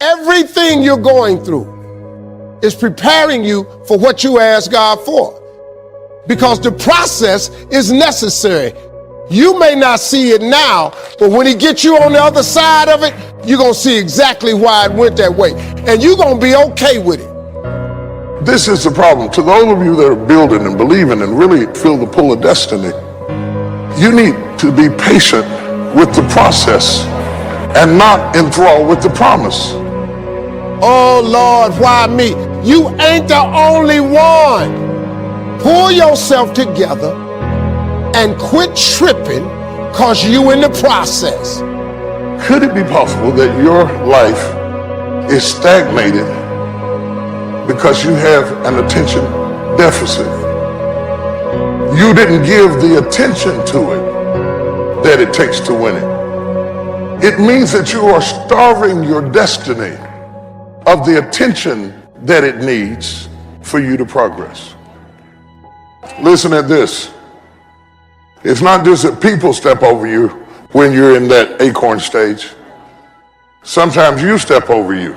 Everything you're going through is preparing you for what you ask God for, because the process is necessary. You may not see it now, but when he gets you on the other side of it, you're going to see exactly why it went that way, and you're going to be okay with it. This is the problem. To those of you that are building and believing and really feel the pull of destiny, you need to be patient with the process and not enthralled with the promise. Oh Lord, why me? You ain't the only one. Pull yourself together and quit tripping because you in the process. Could it be possible that your life is stagnated because you have an attention deficit? You didn't give the attention to it that it takes to win it. It means that you are starving your destiny of the attention that it needs for you to progress. Listen at this. It's not just that people step over you when you're in that acorn stage. Sometimes you step over you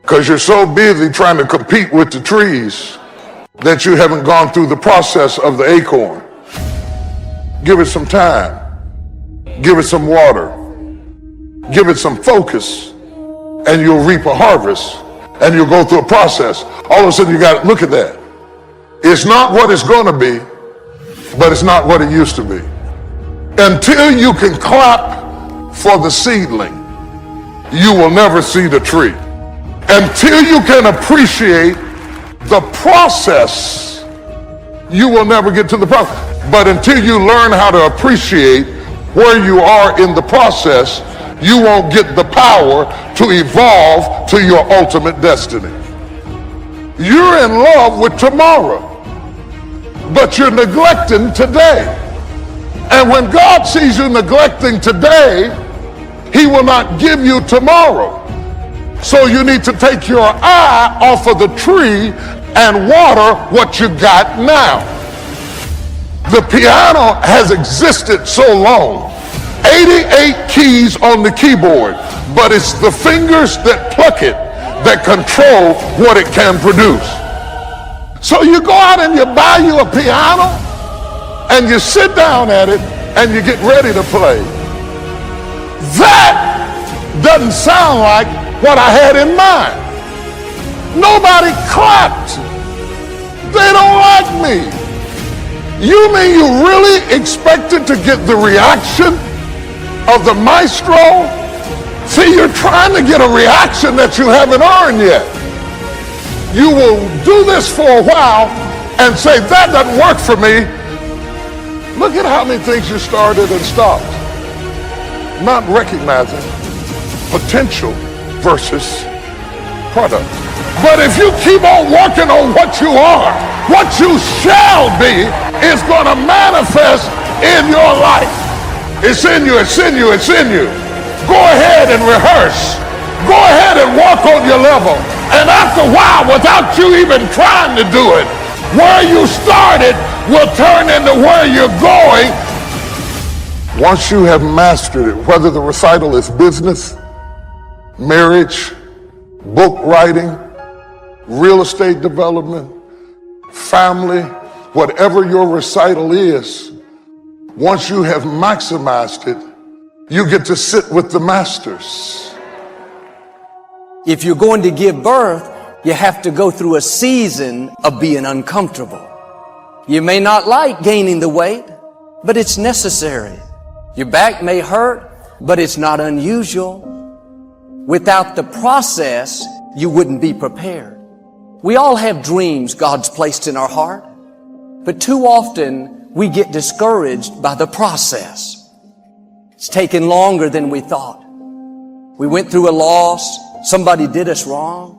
because you're so busy trying to compete with the trees that you haven't gone through the process of the acorn. Give it some time. Give it some water. Give it some focus, and you'll reap a harvest, and you'll go through a process. All of a sudden you got to look at that. It's not what it's going to be, but it's not what it used to be. Until you can clap for the seedling, you will never see the tree. Until you can appreciate the process, you will never get to the process. But until you learn how to appreciate where you are in the process, you won't get the power to evolve to your ultimate destiny. You're in love with tomorrow, but you're neglecting today. And when God sees you neglecting today, he will not give you tomorrow. So you need to take your eye off of the tree and water what you got now. The piano has existed so long, 88 keys on the keyboard, but it's the fingers that pluck it that control what it can produce. So you go out and you buy you a piano and you sit down at it and you get ready to play. That doesn't sound like what I had in mind. Nobody clapped. They don't like me. You mean you really expected to get the reaction of the maestro? See, you're trying to get a reaction that you haven't earned yet. You will do this for a while and say, that doesn't work for me. Look at how many things you started and stopped. Not recognizing potential versus product. But if you keep on working on what you are, what you shall be is going to manifest in your life. It's in you, it's in you, it's in you. Go ahead and rehearse. Go ahead and walk on your level. And after a while, without you even trying to do it, where you started will turn into where you're going. Once you have mastered it, whether the recital is business, marriage, book writing, real estate development, family, whatever your recital is, once you have maximized it, you get to sit with the masters. If you're going to give birth, you have to go through a season of being uncomfortable. You may not like gaining the weight, but it's necessary. Your back may hurt, but it's not unusual. Without the process, you wouldn't be prepared. We all have dreams God's placed in our heart, but too often we get discouraged by the process. It's taken longer than we thought. We went through a loss, somebody did us wrong,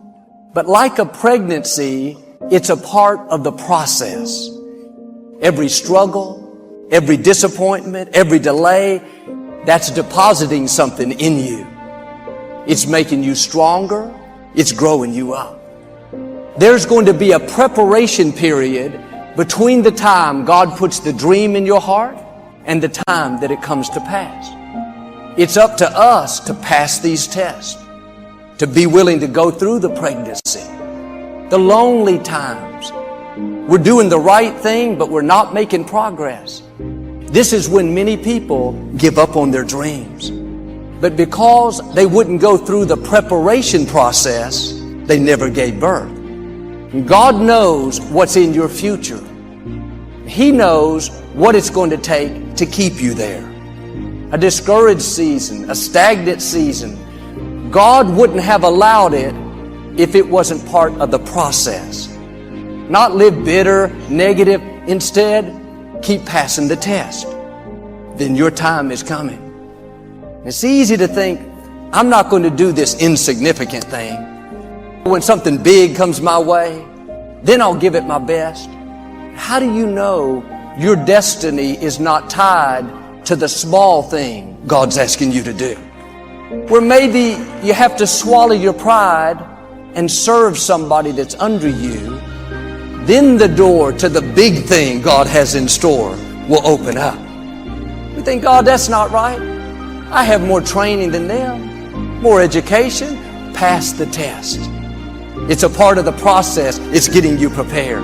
but like a pregnancy, it's a part of the process. Every struggle, every disappointment, every delay, that's depositing something in you. It's making you stronger. It's growing you up. There's going to be a preparation period between the time God puts the dream in your heart and the time that it comes to pass. It's up to us to pass these tests. to be willing to go through the pregnancy, the lonely times. We're doing the right thing, but we're not making progress. This is when many people give up on their dreams. But because they wouldn't go through the preparation process, they never gave birth. And God knows what's in your future. He knows what it's going to take to keep you there. A discouraged season, a stagnant season, God wouldn't have allowed it if it wasn't part of the process. Not live bitter, negative. Instead, keep passing the test. Then your time is coming. It's easy to think, I'm not going to do this insignificant thing. When something big comes my way, then I'll give it my best. How do you know your destiny is not tied to the small thing God's asking you to do? Where maybe you have to swallow your pride and serve somebody that's under you, then the door to the big thing God has in store will open up. We think, God, that's not right. I have more training than them, more education. Pass the test. It's a part of the process. It's getting you prepared.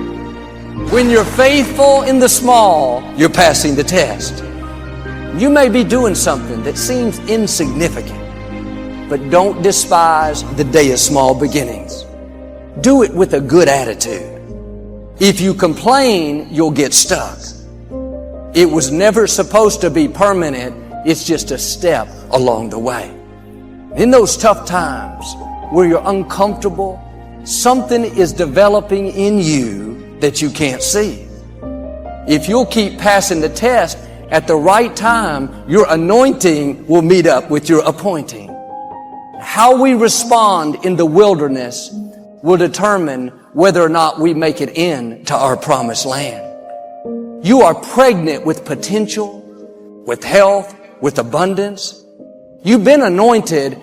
When you're faithful in the small, you're passing the test. You may be doing something that seems insignificant, but don't despise the day of small beginnings. Do it with a good attitude. If you complain, you'll get stuck. It was never supposed to be permanent. It's just a step along the way. In those tough times where you're uncomfortable, something is developing in you that you can't see. If you'll keep passing the test, at the right time, your anointing will meet up with your appointing. How we respond in the wilderness will determine whether or not we make it in to our promised land. You are pregnant with potential, with health, with abundance. You've been anointed.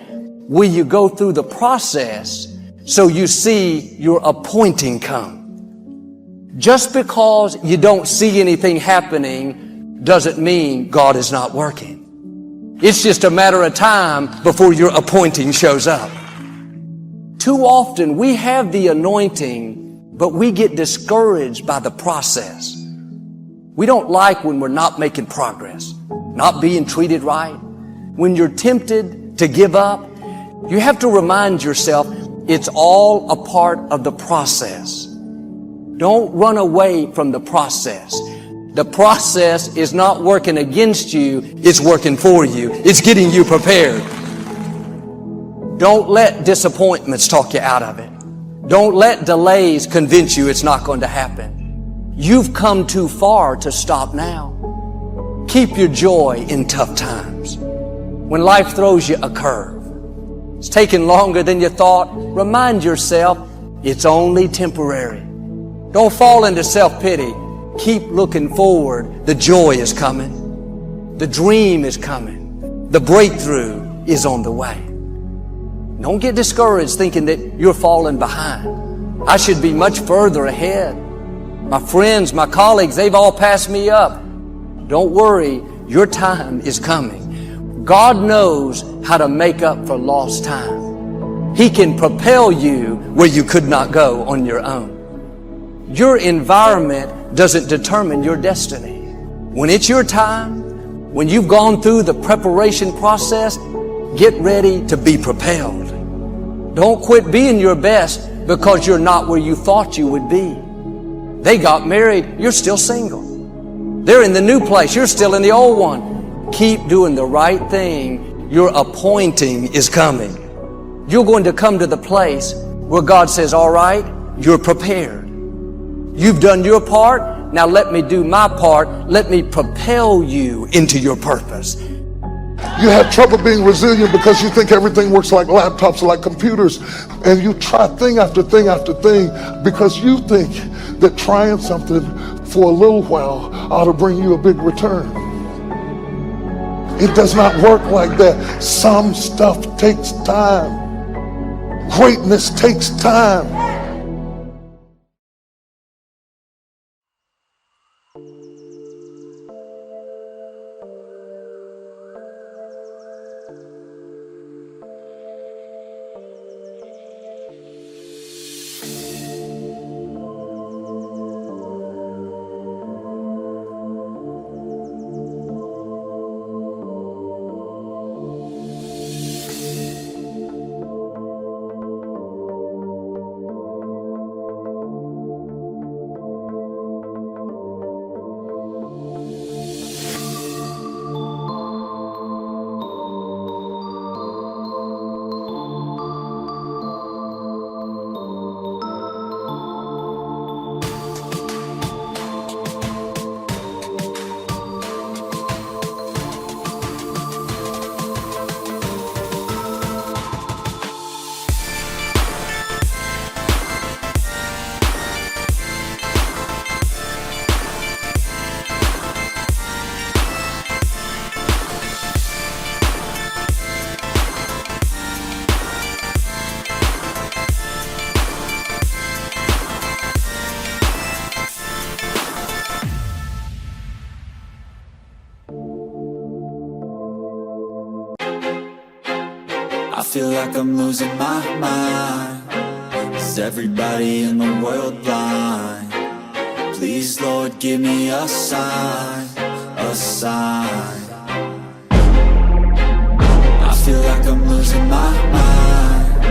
Will you go through the process so you see your appointing come? Just because you don't see anything happening doesn't mean God is not working. It's just a matter of time before your appointing shows up. Too often we have the anointing, but we get discouraged by the process. We don't like when we're not making progress, not being treated right. When you're tempted to give up, you have to remind yourself it's all a part of the process. Don't run away from the process. The process is not working against you, it's working for you. It's getting you prepared. Don't let disappointments talk you out of it. Don't let delays convince you it's not going to happen. You've come too far to stop now. Keep your joy in tough times. When life throws you a curve, it's taking longer than you thought, remind yourself it's only temporary. Don't fall into self-pity. Keep looking forward. The joy is coming. The dream is coming. The breakthrough is on the way. Don't get discouraged thinking that you're falling behind. I should be much further ahead. My friends, my colleagues, they've all passed me up. Don't worry, your time is coming. God knows how to make up for lost time. He can propel you where you could not go on your own. Your environment doesn't determine your destiny. When it's your time, when you've gone through the preparation process, get ready to be propelled. Don't quit being your best because you're not where you thought you would be. They got married, you're still single. They're in the new place, you're still in the old one. Keep doing the right thing. Your appointing is coming. You're going to come to the place where God says, all right, you're prepared. You've done your part. Now let me do my part. Let me propel you into your purpose. You have trouble being resilient because you think everything works like laptops, like computers, and you try thing after thing after thing because you think that trying something for a little while ought to bring you a big return. It does not work like that. Some stuff takes time. Greatness takes time. I feel like I'm losing my mind. Is everybody in the world blind? Please, Lord, give me a sign, a sign. I feel like I'm losing my mind.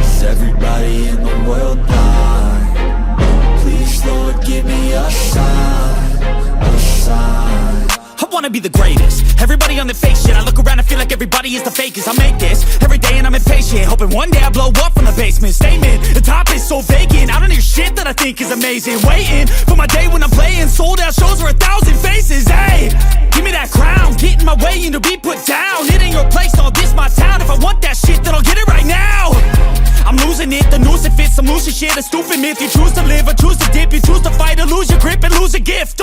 Is everybody in the world blind? Please, Lord, give me a sign, a sign. I wanna be the greatest. Everybody on the fake shit. I look around and feel like everybody is the fakest. I make this every day and I'm impatient, hoping one day I blow up from the basement. Statement, the top is so vacant. I don't hear shit that I think is amazing. Waiting for my day when I'm playing sold out shows for 1,000 faces. Hey, give me that crown, get in my way and to be put down. It ain't your place, all this my town. If I want that shit, then I'll get it right now. I'm losing it, the noose it fits. I'm losing shit, a stupid myth. You choose to live or choose to dip. You choose to fight or lose your grip and lose a gift.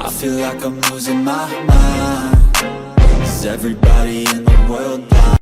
I feel like I'm losing my mind. Is everybody in the world blind?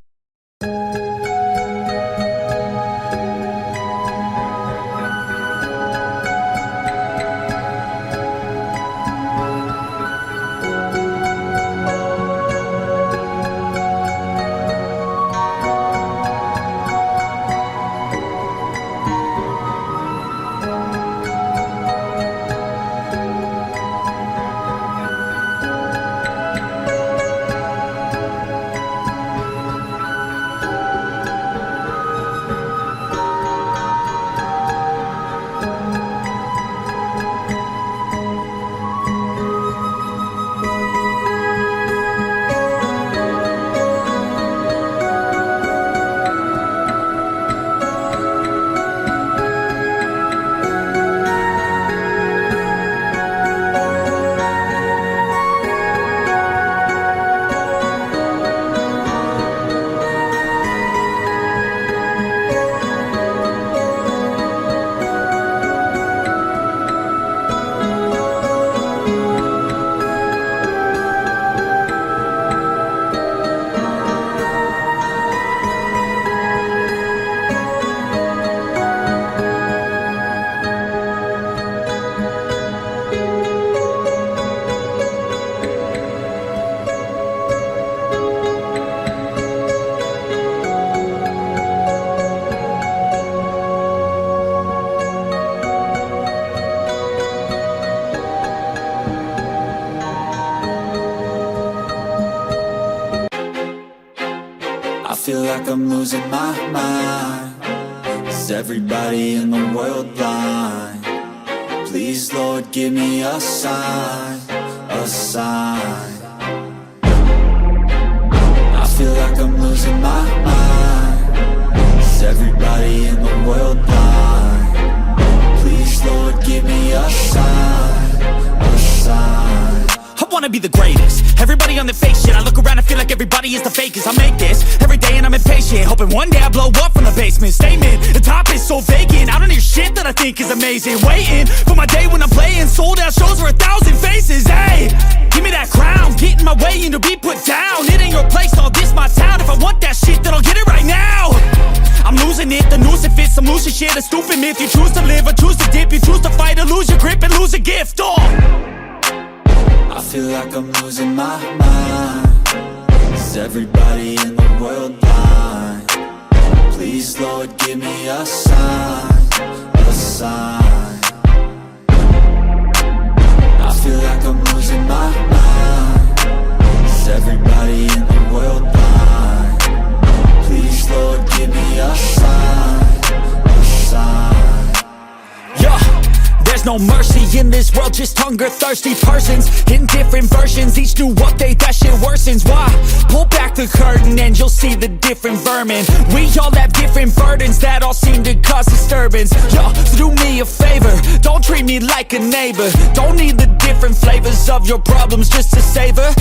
I feel like I'm losing my mind. Is everybody in the world blind? Please, Lord, give me a sign, a sign. I feel like I'm losing my mind. Is everybody in the world blind? Please, Lord, give me a sign, a sign. I wanna be the greatest. Everybody on the fake shit. I look around and feel like everybody is the fakest. I make this every day and I'm impatient, hoping one day I blow up from the basement. Statement, the top is so vacant. I don't hear shit that I think is amazing. Waiting for my day when I'm playing sold out shows for 1,000 faces. Hey, give me that crown, get in my way and to be put down. It ain't your place, all this my town. If I want that shit, then I'll get it right now. I'm losing it, the noose it fits. I'm losing shit, a stupid myth. You choose to live or choose to dip. You choose to fight or lose your grip and lose a gift. I feel like I'm losing my mind. Is everybody in the world blind? Please Please, Lord, give me a sign, a sign. I feel like I'm losing my mind. Is everybody in the world blind? Please, Lord, give me a sign, a sign. Yeah, there's no mercy in this world, just hunger-thirsty persons in different versions, each new update, that shit worsens. Why? Pull back the curtain and you'll see the different vermin. We all have different burdens that all seem to cause disturbance. Yo, so do me a favor, don't treat me like a neighbor. Don't need the different flavors of your problems just to savor.